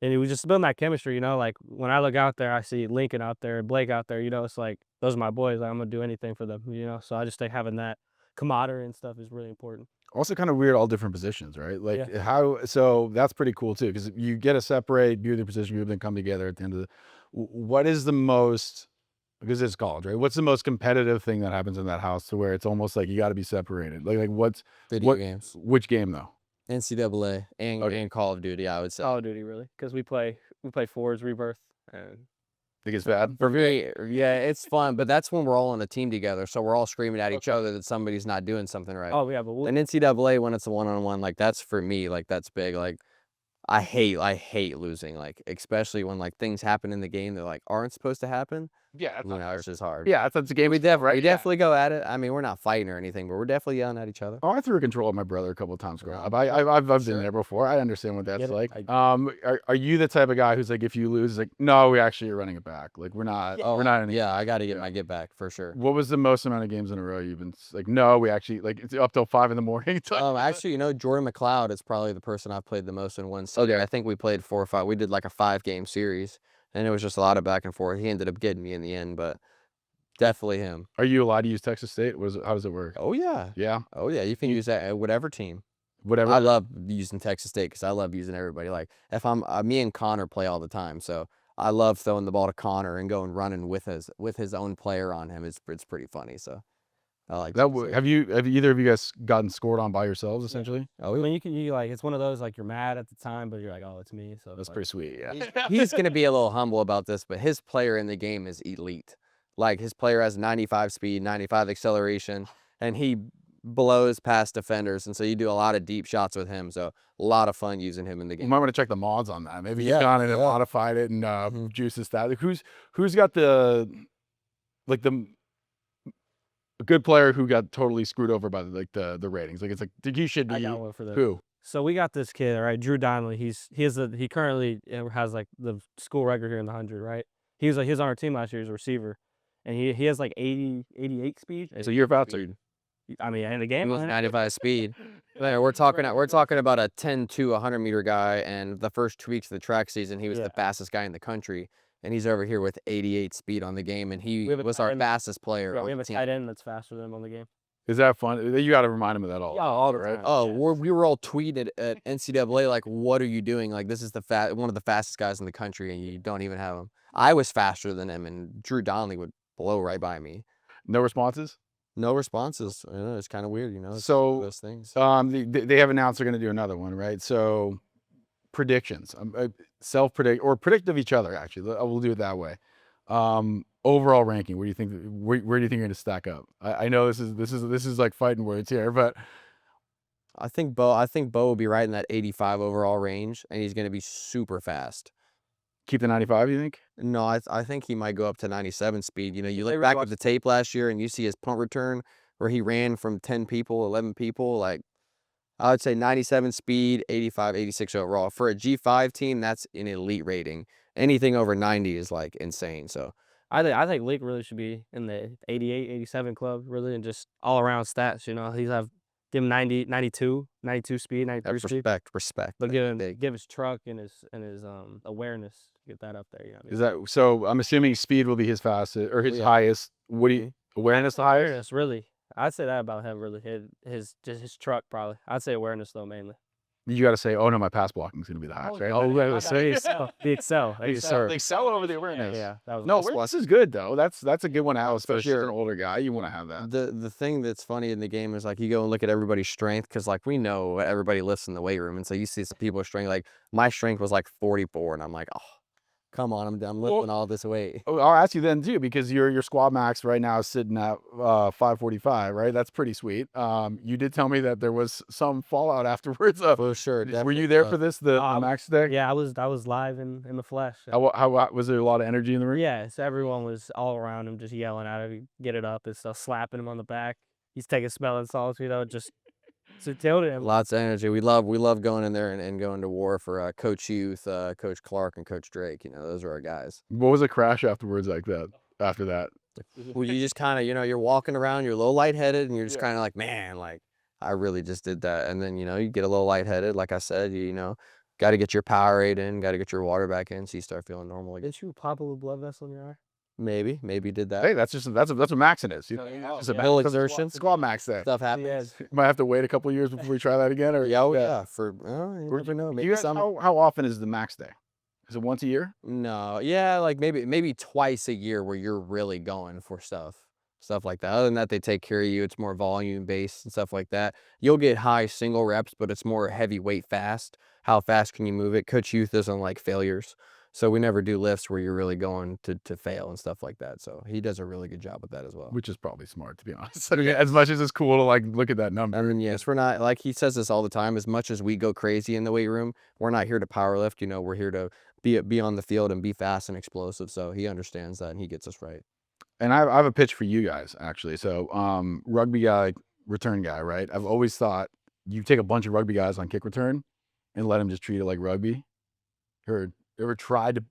And we just build that chemistry, like when I look out there, I see Lincoln out there, Blake out there, it's like, those are my boys. Like, I'm going to do anything for them, So I just think having that camaraderie and stuff is really important. Also kind of weird, all different positions, right? Like Yeah. so that's pretty cool too, because you get to separate, be with your position group, then come together at the end of what is the most, because it's college, right? What's the most competitive thing that happens in that house to where it's almost like you got to be separated? Like Video games. Which game though? NCAA Okay. and Call of Duty, I would say. Call of Duty, really, because we play Forge, Rebirth, and Think it's bad? Yeah, it's fun, but that's when we're all on a team together, so we're all screaming at each other that somebody's not doing something right. oh yeah, but And NCAA, when it's a one-on-one, like that's for me, like that's big. Like I hate losing, like, especially when, like, things happen in the game that, like, aren't supposed to happen. Yeah, It's just hard. yeah, that's a game We right? we Yeah. definitely go at it. I mean, we're not fighting or anything, but we're definitely yelling at each other. Oh, I threw a control at my brother a couple of times growing Yeah. up. I've been Sure. there before. I understand what that's Get it? like. Are you the type of guy who's like, if you lose, like, no, we actually are running it back. Like, we're not. Oh, We're not in. yeah, I gotta get Yeah. my get back for sure. What was the most amount of games in a row you've been like, no, we actually like it's up till 5 in the morning? Actually, Jordan McLeod is probably the person I've played the most in one season. Okay. I think we played 4 or 5. We did like a 5-game series, and it was just a lot of back and forth. He ended up getting me in the end, but definitely him. Are you allowed to use Texas State? How does it work? Oh yeah, Yeah, oh yeah. You can use that at whatever team. whatever. I love using Texas State because I love using everybody. Like if I'm me and Connor play all the time, so I love throwing the ball to Connor and going running with his own player on him. It's pretty funny. So I like That Texas State. have either of you guys gotten scored on by yourselves essentially? Oh, I mean, you like it's one of those like you're mad at the time, but you're like, oh, it's me. So That's it's pretty sweet. Yeah. he's gonna be a little humble about this, but his player in the game is elite. Like his player has 95 speed, 95 acceleration, and he blows past defenders. And so you do a lot of deep shots with him. So a lot of fun using him in the You game. might want to check the mods on that. Maybe Yeah, you've gone in and yeah. modified it and Mhm. juiced the stat. Like, who's got the like the a good player who got totally screwed over by the ratings? Like it's like you should I be got one for this. who? So we got this kid, right? Drew Donnelly. He currently has like the school record here in the 100, right? He was on our team last year as a receiver, and he has like 88 speed. So you're about to I mean, in the game, with 95 speed. We're talking about a 10 to 100 meter guy, and the first 2 weeks of the track season, he was the Yeah. fastest guy in the country, and he's over here with 88 speed on the game, and he We have a was our tight end. fastest player Yeah, on we have the a team. tight end that's faster than him on the game. Is that fun? You got to remind him of that all. Yeah, all the right? time. Oh, Yeah. we were all tweeted at NCAA like, "What are you doing? Like, this is one of the fastest guys in the country, and you don't even have him." I was faster than him, and Drew Donnelly would blow right by me. No responses. No responses. It's kind of weird, It's So, those things. they have announced they're going to do another one, right? So, predictions, self-predict or predict of each other. Actually, we'll do it that way. Overall ranking. Where do you think? Where do you think you're going to stack up? I know this is like fighting words here, but I think Beau will be right in that 85 overall range, and he's going to be super fast. keep the 95. You think? No, I think he might go up to 97 speed. You They look back rewatched- at the tape last year, and you see his punt return where he ran from 10 people, 11 people. Like, I would say 97 speed, 85, 86 overall. For a G5 team, that's an elite rating. Anything over 90 is like insane. So I think Lake really should be in the 88, 87 club, really, and just all around stats. He's give him 90, 92 speed, 93 that's speed. respect. But That's big. give his truck and his awareness, get that up there. You know what I mean? Is that so? I'm assuming speed will be his fastest or his Yeah. highest. What do you awareness the highest? Awareness, really. I'd say that about him, really. His truck, probably. I'd say awareness, though, mainly. You got to say, oh no, my pass blocking is going to be the highest, right? Oh, yeah, let's say The Excel. they excel over the awareness. Yeah, that was No, nice. awareness is good though. That's a good one out, especially sure. as an older guy. You want to have that. The thing that's funny in the game is like you go and look at everybody's strength because like we know everybody lifts in the weight room, and so you see some people's strength. Like my strength was like 44, and I'm like, oh, come on, I'm lifting all this weight. Oh, I'll ask you then too, because your squad max right now is sitting at 545, right? That's pretty sweet. You did tell me that there was some fallout afterwards. For sure. Were you there for this, the max day? Yeah, I was live in the flesh. How was there a lot of energy in the room? Yeah, so everyone was all around him, just yelling at him, get it up and stuff, slapping him on the back. He's taking smelling salts, just so tilted him. Lots of energy. We love going in there and going to war for Coach Youth, Coach Clark, and Coach Drake. Those are our guys. What was a crash afterwards like that? After that, Well, you just kind of, you're walking around, you're a little lightheaded, and you're just kind of like, man, like I really just did that. And then you get a little lightheaded, like I said, got to get your Powerade in, got to get your water back in, so you start feeling normal again. Didn't you pop a little blood vessel in your eye? Maybe did that. hey, that's what maxing is. Just a Little exertion. squad max there. Stuff happens. Yes. Might have to wait a couple of years before we try that again, or Yeah. You never know. Maybe some. how often is the max day? Is it once a year? No, yeah, like maybe twice a year where you're really going for stuff like that. Other than that, they take care of you. It's more volume based and stuff like that. You'll get high single reps, but it's more heavyweight fast. How fast can you move it? Coach Youth doesn't like failures, So we never do lifts where you're really going to fail and stuff like that. So he does a really good job with that as well. Which is probably smart, to be honest. I mean, as much as it's cool to like look at that number. I mean, yes, we're not like he says this all the time. As much as we go crazy in the weight room, we're not here to power lift. You know, we're here to be on the field and be fast and explosive. So he understands that and he gets us right. And I have a pitch for you guys, actually. So, rugby guy, return guy, right? I've always thought you take a bunch of rugby guys on kick return and let them just treat it like rugby. Heard ever tried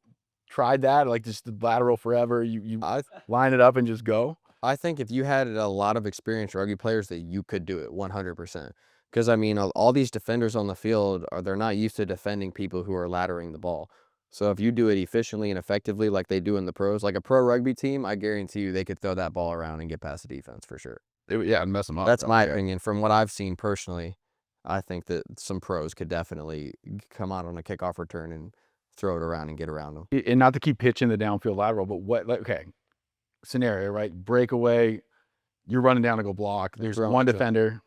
that? Like just the lateral forever. You I line it up and just go. I think if you had a lot of experienced rugby players that you could do it 100%. Because I mean, all these defenders on the field they're not used to defending people who are laddering the ball. So if you do it efficiently and effectively like they do in the pros, like a pro rugby team, I guarantee you they could throw that ball around and get past the defense for sure. Yeah, and mess them up. That's bro. my Yeah. opinion. From what I've seen personally, I think that some pros could definitely come out on a kickoff return and throw it around and get around them. And not to keep pitching the downfield lateral, but okay, scenario, right? Breakaway, you're running down to go block. There's throwing one it to 'em. defender.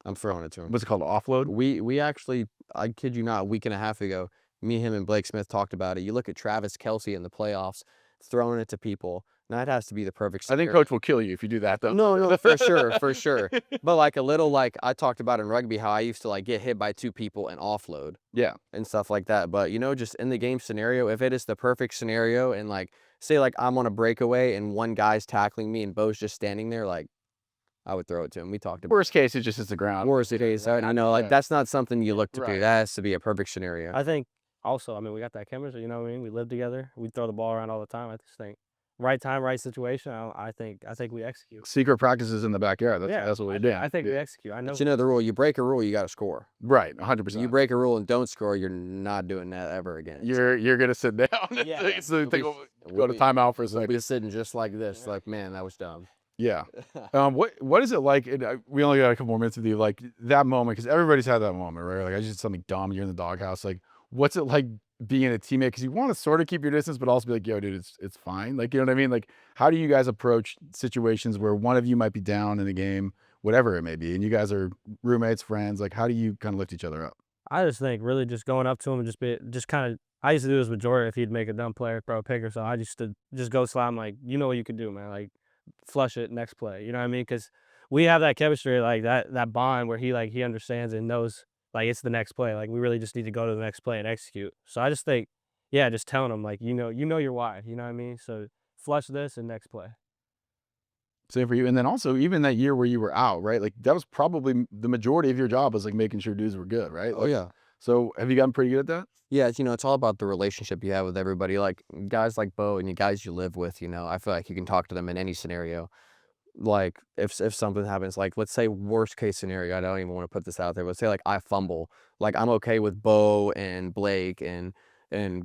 I'm throwing it to him. What's it called? Offload? We actually, I kid you not, a week and a half ago, me, him, and Blake Smith talked about it. You look at Travis Kelce in the playoffs, throwing it to people. Now it has to be the perfect I think scenario. coach will kill you if you do that, though. No, for sure, for sure. But like a little, like I talked about in rugby, how I used to like get hit by two people and offload Yeah. and stuff like that. But you know, just in the game scenario, if it is the perfect scenario and like say like I'm on a breakaway and one guy's tackling me and Beau's just standing there, like I would throw it to him. We talked about Worst case, it just hits the ground. worst case. I know like Yeah. that's not something you look to Right. do. That has to be a perfect scenario. I think also, I mean, we got that chemistry, you know what I mean? We live together. We throw the ball around all the time. I just think right time, right situation. I think we execute. Secret practices in the backyard. Yeah, That's what we do. I think we execute. I know. But you know the rule. You break a rule, you got to score. Right, If 100%. you break a rule and don't score, you're not doing that ever again. You're gonna sit down. Yeah. So We'll be- go to timeout for a We'll second. be sitting just like this, like man, that was dumb. Yeah. What is it like? We only got a couple more minutes with you. Like that moment, because everybody's had that moment, right? Like I just did something dumb. You're in the doghouse. Like, what's it like being a teammate? Because you want to sort of keep your distance, but also be like, yo, dude, it's fine. Like, you know what I mean? Like, how do you guys approach situations where one of you might be down in the game, whatever it may be, and you guys are roommates, friends? Like, how do you kind of lift each other up? I just think really just going up to him and just kind of. I used to do this with Jordan if he'd make a dumb play or throw a pick or so. I used to just go slam like, you know what you can do, man. Like, flush it next play. You know what I mean? Because we have that chemistry, like that bond where he understands and knows like it's the next play. Like we really just need to go to the next play and execute. So I just think, yeah, just telling him like you know your why. You know what I mean? So flush this and next play. Same for you. And then also, even that year where you were out, right? Like that was probably the majority of your job was like making sure dudes were good, right? Oh Like, yeah. So have you gotten pretty good at that? Yeah, it's, you know, it's all about the relationship you have with everybody. Like guys like Beau and you guys you live with, you know, I feel like you can talk to them in any scenario. Like if something happens, like let's say worst case scenario, I don't even want to put this out there, but say like I fumble, like I'm okay with Beau and Blake and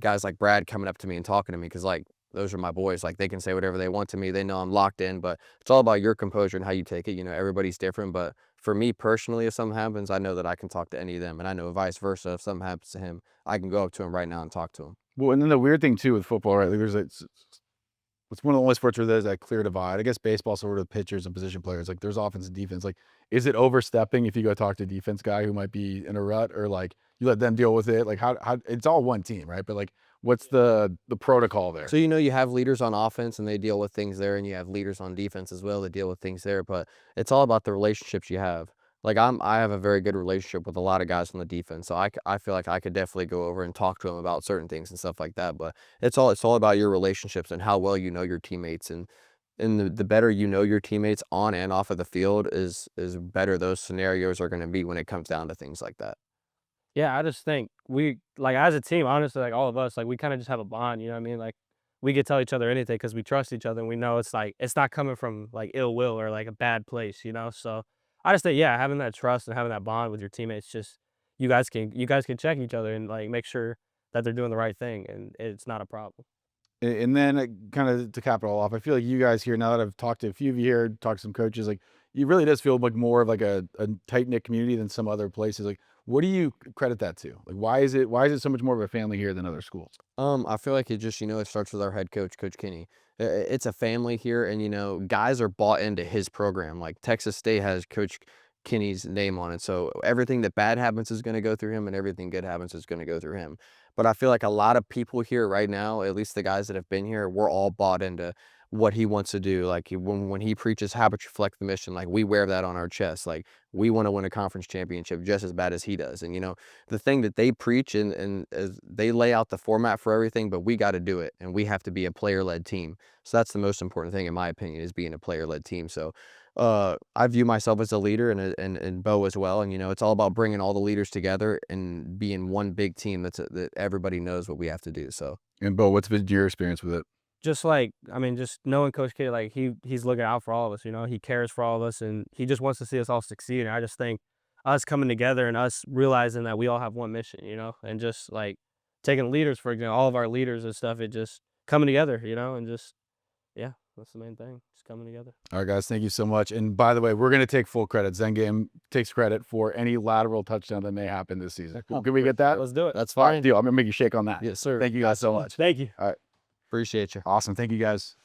guys like Brad coming up to me and talking to me because like those are my boys. Like they can say whatever they want to me. They know I'm locked in, but it's all about your composure and how you take it. You know, everybody's different, but for me personally, if something happens, I know that I can talk to any of them, and I know vice versa. If something happens to him, I can go up to him right now and talk to him. Well, and then the weird thing too with football, right? Like it's one of the only sports where there's that clear divide. I guess baseball sort of pitchers and position players. Like there's offense and defense. Like, is it overstepping if you go talk to a defense guy who might be in a rut, or like you let them deal with it? Like how it's all one team, right? But like, what's the protocol there? So, you know, you have leaders on offense and they deal with things there, and you have leaders on defense as well that deal with things there. But it's all about the relationships you have. Like I have a very good relationship with a lot of guys on the defense, so I feel like I could definitely go over and talk to them about certain things and stuff like that. But it's all about your relationships and how well you know your teammates, and the better you know your teammates on and off of the field is better those scenarios are going to be when it comes down to things like that. Yeah, I just think we like as a team, honestly, like all of us, like we kind of just have a bond. You know what I mean? Like we could tell each other anything because we trust each other and we know it's like it's not coming from like ill will or like a bad place. You know, so I just think yeah, having that trust and having that bond with your teammates, just you guys can check each other and like make sure that they're doing the right thing and it's not a problem. And then kind of to cap it all off, I feel like you guys here, now that I've talked to a few of you here, talked to some coaches, like it really does feel like more of like a tight knit community than some other places. Like, what do you credit that to? Like, why is it so much more of a family here than other schools? I feel like it just, you know, it starts with our head coach, Coach Kenny. It's a family here, and you know, guys are bought into his program. Like Texas State has Kenny's name on it. So everything that bad happens is going to go through him, and everything good happens is going to go through him. But I feel like a lot of people here right now, at least the guys that have been here, we're all bought into what he wants to do. Like when he preaches habits reflect the mission, like we wear that on our chest. Like we want to win a conference championship just as bad as he does. And the thing that they preach and is they lay out the format for everything, but we got to do it, and we have to be a player-led team. So that's the most important thing, in my opinion, is being a player-led team. So I view myself as a leader, and Beau as well. And it's all about bringing all the leaders together and being one big team that everybody knows what we have to do. So. And Beau, what's been your experience with it? Just like, I mean, just knowing Coach K, like he's looking out for all of us, he cares for all of us, and he just wants to see us all succeed. And I just think us coming together and us realizing that we all have one mission, and just like taking leaders, for example, all of our leaders and stuff, it just coming together, and just, yeah, that's the main thing, just coming together. All right, guys, thank you so much. And by the way, we're going to take full credit. Zen Game takes credit for any lateral touchdown that may happen this season. Can we get that? Let's do it. That's All fine. right, deal. I'm going to make you shake on that. Yes, sir. Thank you guys so much. Thank you. Appreciate you. Awesome. Thank you, guys.